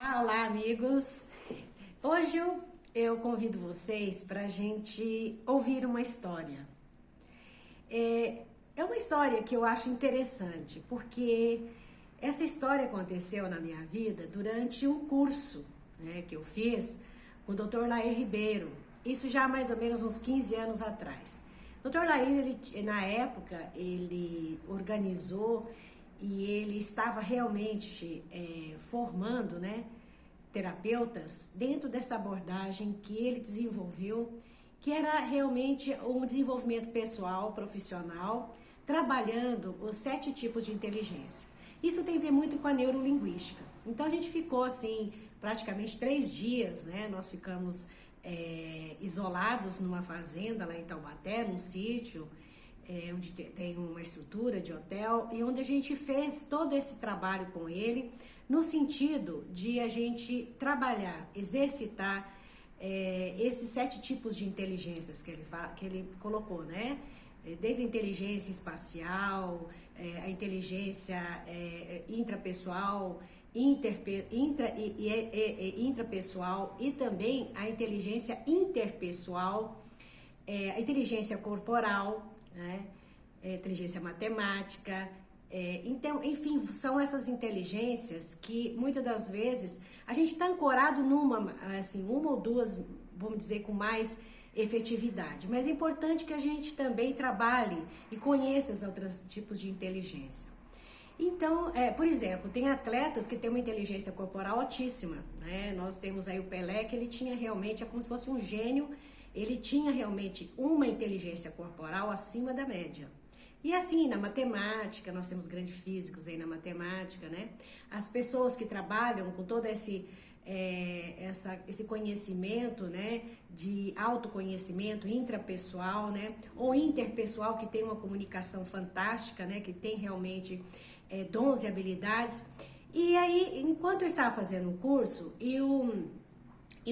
Olá, amigos! Hoje eu convido vocês para a gente ouvir uma história. É uma história que eu acho interessante, porque essa história aconteceu na minha vida durante um curso, né, que eu fiz com o Dr. Lair Ribeiro. Isso já há mais ou menos uns 15 anos atrás. O Dr. Lair, na época, ele organizou e ele estava realmente formando, né, terapeutas dentro dessa abordagem que ele desenvolveu, que era realmente um desenvolvimento pessoal, profissional, trabalhando os 7 tipos de inteligência. Isso tem a ver muito com a neurolinguística. Então a gente ficou assim, praticamente 3 dias, né? Nós ficamos isolados numa fazenda lá em Taubaté, num sítio, onde tem uma estrutura de hotel, e onde a gente fez todo esse trabalho com ele, no sentido de a gente trabalhar, exercitar esses 7 tipos de inteligências que ele colocou, né? Desde a inteligência espacial, a inteligência intrapessoal, intrapessoal e também a inteligência interpessoal, a inteligência corporal, né? Inteligência matemática. Então, enfim, são essas inteligências que muitas das vezes a gente está ancorado numa, assim, uma ou duas, vamos dizer, com mais efetividade. Mas é importante que a gente também trabalhe e conheça os outros tipos de inteligência. Então, por exemplo, tem atletas que têm uma inteligência corporal altíssima, né? Nós temos aí o Pelé, que ele tinha realmente, é como se fosse um gênio, ele tinha realmente uma inteligência corporal acima da média. E assim, na matemática, nós temos grandes físicos aí na matemática, né? As pessoas que trabalham com todo esse conhecimento, né? De autoconhecimento intrapessoal, né? Ou interpessoal, que tem uma comunicação fantástica, né? Que tem realmente dons e habilidades. E aí, enquanto eu estava fazendo o curso, e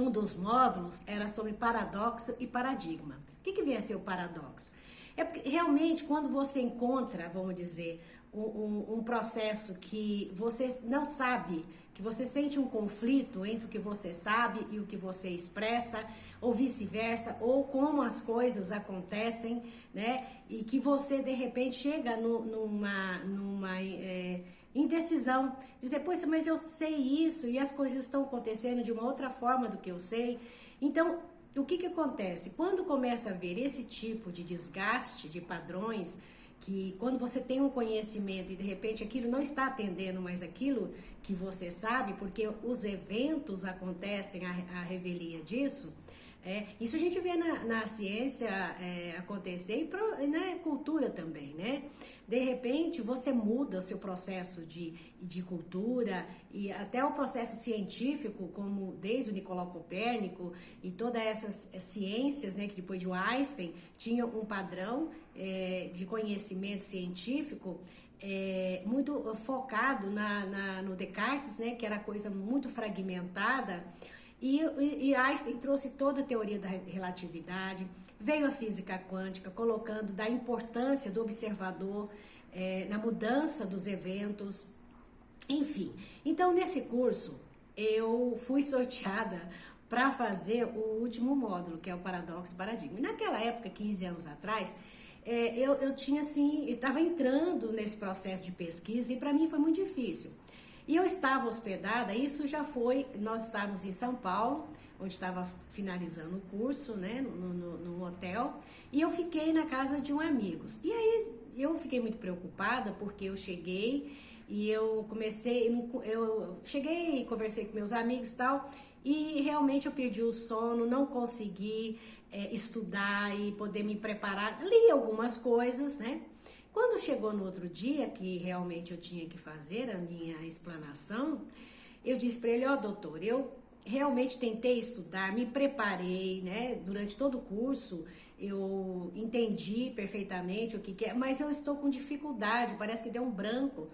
um dos módulos era sobre paradoxo e paradigma. O que vem a ser o paradoxo? É porque realmente quando você encontra, vamos dizer, um processo que você não sabe, que você sente um conflito entre o que você sabe e o que você expressa, ou vice-versa, ou como as coisas acontecem, né? E que você de repente chega numa indecisão, dizer, poxa, mas eu sei isso e as coisas estão acontecendo de uma outra forma do que eu sei. Então, o que acontece? Quando começa a haver esse tipo de desgaste de padrões, que quando você tem um conhecimento e de repente aquilo não está atendendo mais aquilo que você sabe, porque os eventos acontecem à revelia disso, isso a gente vê na ciência acontecer e na cultura também, né? De repente você muda o seu processo de cultura e até o processo científico, como desde o Nicolau Copérnico e todas essas ciências, né, que depois de Einstein tinham um padrão de conhecimento científico muito focado no Descartes, né, que era coisa muito fragmentada. E Einstein trouxe toda a teoria da relatividade, veio a física quântica, colocando da importância do observador na mudança dos eventos, enfim. Então, nesse curso, eu fui sorteada para fazer o último módulo, que é o paradoxo paradigma. E naquela época, 15 anos atrás, eu tinha assim, estava entrando nesse processo de pesquisa e para mim foi muito difícil. E eu estava hospedada, isso já foi, nós estávamos em São Paulo, onde estava finalizando o curso, né, no hotel, e eu fiquei na casa de um amigo. E aí eu fiquei muito preocupada, porque eu cheguei e eu cheguei e conversei com meus amigos e tal, e realmente eu perdi o sono, não consegui estudar e poder me preparar, li algumas coisas, né? Quando chegou no outro dia, que realmente eu tinha que fazer a minha explanação, eu disse para ele, doutor, eu realmente tentei estudar, me preparei, né? Durante todo o curso, eu entendi perfeitamente o que é, mas eu estou com dificuldade, parece que deu um branco,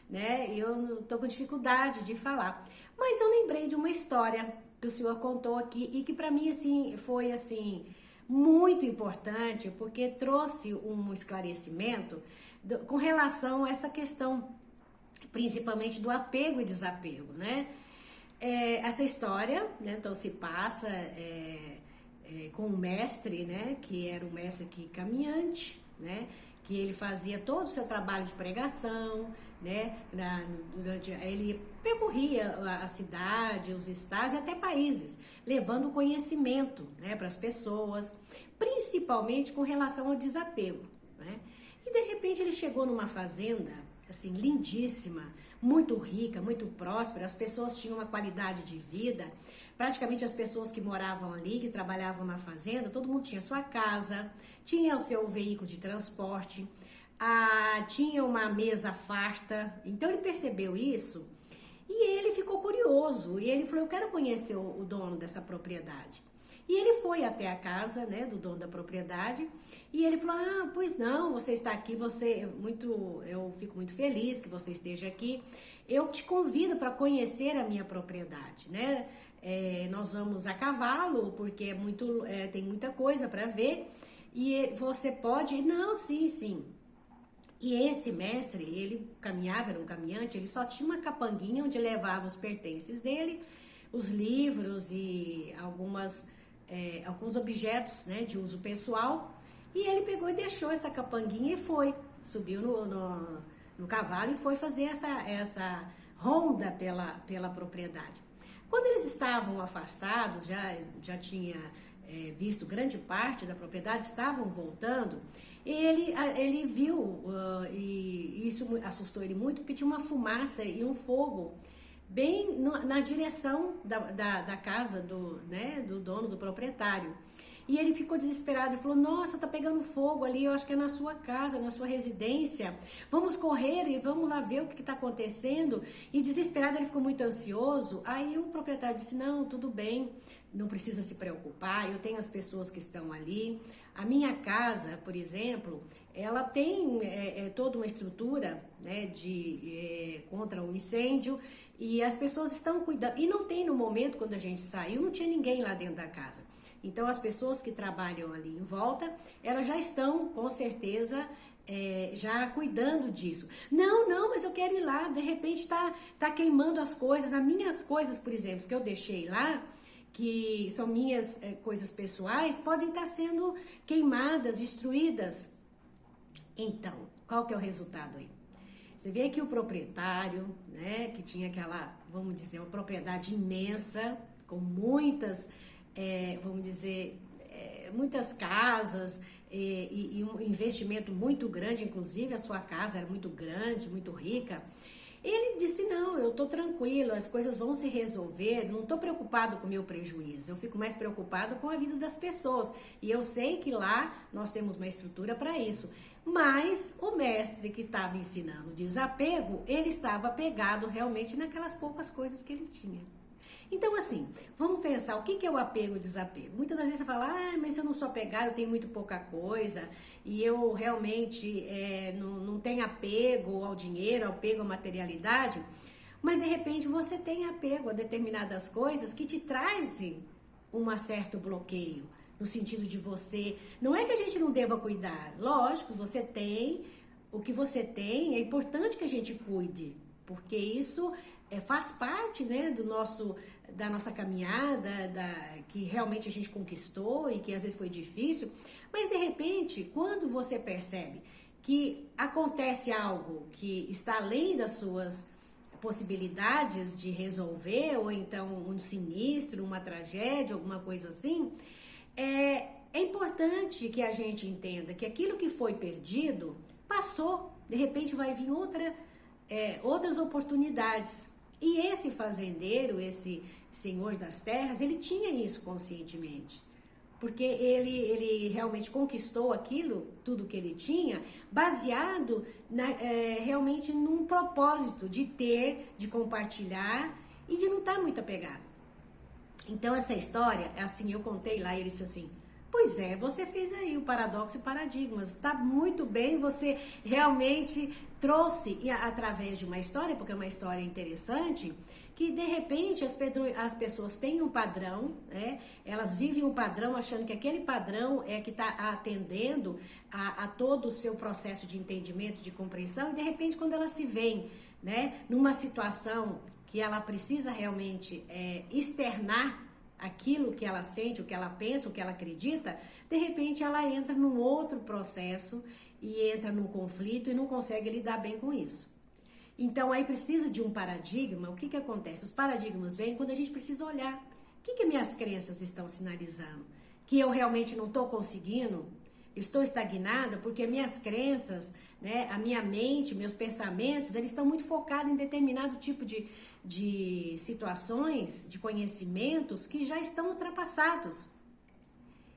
né? Eu estou com dificuldade de falar. Mas eu lembrei de uma história que o senhor contou aqui e que para mim, assim, foi, assim, muito importante, porque trouxe um esclarecimento com relação a essa questão, principalmente do apego e desapego, né? Essa história, né, então se passa com o mestre, né, que era o mestre aqui caminhante, né, que ele fazia todo o seu trabalho de pregação, né, ele percorria a cidade, os estados e até países, levando conhecimento, né, para as pessoas, principalmente com relação ao desapego, né. E de repente ele chegou numa fazenda, assim, lindíssima, muito rica, muito próspera, as pessoas tinham uma qualidade de vida, praticamente as pessoas que moravam ali, que trabalhavam na fazenda, todo mundo tinha sua casa, tinha o seu veículo de transporte, tinha uma mesa farta. Então ele percebeu isso e ele ficou curioso, e ele falou, eu quero conhecer o dono dessa propriedade. E ele foi até a casa, né, do dono da propriedade, e ele falou, pois não, você está aqui, eu fico muito feliz que você esteja aqui, eu te convido para conhecer a minha propriedade, né, nós vamos a cavalo, porque tem muita coisa para ver, e você pode ir? Não, sim. E esse mestre, ele caminhava, era um caminhante, ele só tinha uma capanguinha onde levava os pertences dele, os livros e alguns objetos, né, de uso pessoal, e ele pegou e deixou essa capanguinha e subiu no cavalo e foi fazer essa ronda pela propriedade. Quando eles estavam afastados, já tinha visto grande parte da propriedade, estavam voltando, ele viu, e isso assustou ele muito, porque tinha uma fumaça e um fogo bem na direção da casa do dono, do proprietário. E ele ficou desesperado e falou, nossa, tá pegando fogo ali, eu acho que é na sua casa, na sua residência, vamos correr e vamos lá ver o que está acontecendo. E desesperado, ele ficou muito ansioso. Aí o proprietário disse, não, tudo bem, não precisa se preocupar, eu tenho as pessoas que estão ali. A minha casa, por exemplo, ela tem toda uma estrutura, né, contra o incêndio, e as pessoas estão cuidando. E não tem, no momento, quando a gente saiu, não tinha ninguém lá dentro da casa. Então, as pessoas que trabalham ali em volta, elas já estão, com certeza, já cuidando disso. Não, mas eu quero ir lá, de repente tá queimando as coisas. As minhas coisas, por exemplo, que eu deixei lá, que são minhas coisas pessoais, podem estar sendo queimadas, destruídas. Então, qual que é o resultado aí? Você vê que o proprietário, né, que tinha aquela, vamos dizer, uma propriedade imensa, com muitas, muitas casas e um investimento muito grande, inclusive a sua casa era muito grande, muito rica. Ele disse, não, eu estou tranquilo, as coisas vão se resolver, não estou preocupado com o meu prejuízo, eu fico mais preocupado com a vida das pessoas. E eu sei que lá nós temos uma estrutura para isso. Mas o mestre que estava ensinando desapego, ele estava apegado realmente naquelas poucas coisas que ele tinha. Então, assim, vamos pensar, o que é o apego e o desapego? Muitas das vezes você fala, mas eu não sou apegado, eu tenho muito pouca coisa, e eu realmente não tenho apego ao dinheiro, apego à materialidade, mas de repente você tem apego a determinadas coisas que te trazem um certo bloqueio, no sentido de você, não é que a gente não deva cuidar, lógico, você tem, o que você tem, é importante que a gente cuide, porque isso faz parte, né, da nossa caminhada, que realmente a gente conquistou e que às vezes foi difícil, mas de repente, quando você percebe que acontece algo que está além das suas possibilidades de resolver, ou então um sinistro, uma tragédia, alguma coisa assim, é importante que a gente entenda que aquilo que foi perdido passou, de repente vai vir outras oportunidades. E esse fazendeiro, esse senhor das terras, ele tinha isso conscientemente, porque ele realmente conquistou aquilo, tudo que ele tinha, baseado realmente num propósito de ter, de compartilhar e de não estar muito apegado. Então essa história, assim, eu contei lá e ele disse assim, pois é, você fez aí o paradoxo e paradigmas, está muito bem, você realmente trouxe através de uma história, porque é uma história interessante, que de repente as pessoas têm um padrão, né? Elas vivem um padrão achando que aquele padrão é que está atendendo a todo o seu processo de entendimento, de compreensão, e de repente quando elas se veem, né, numa situação que ela precisa realmente externar aquilo que ela sente, o que ela pensa, o que ela acredita, de repente ela entra num outro processo e entra num conflito e não consegue lidar bem com isso. Então aí precisa de um paradigma. O que acontece? Os paradigmas vêm quando a gente precisa olhar. O que minhas crenças estão sinalizando? Que eu realmente não estou conseguindo? Estou estagnada porque minhas crenças, né, a minha mente, meus pensamentos, eles estão muito focados em determinado tipo de situações, de conhecimentos que já estão ultrapassados.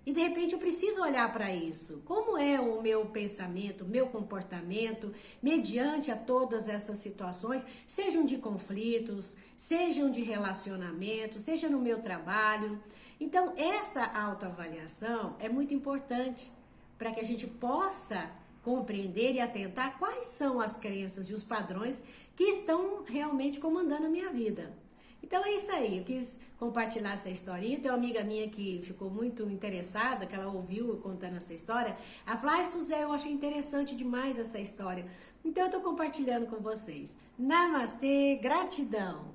E de repente eu preciso olhar para isso. Como é o meu pensamento, meu comportamento, mediante a todas essas situações, sejam de conflitos, sejam de relacionamento, seja no meu trabalho. Então, esta autoavaliação é muito importante para que a gente possa compreender e atentar quais são as crenças e os padrões que estão realmente comandando a minha vida. Então é isso aí, eu quis compartilhar essa historinha. Tem uma amiga minha que ficou muito interessada, que ela ouviu eu contando essa história. Ela falou, Suzé, eu achei interessante demais essa história. Então eu estou compartilhando com vocês. Namastê, gratidão!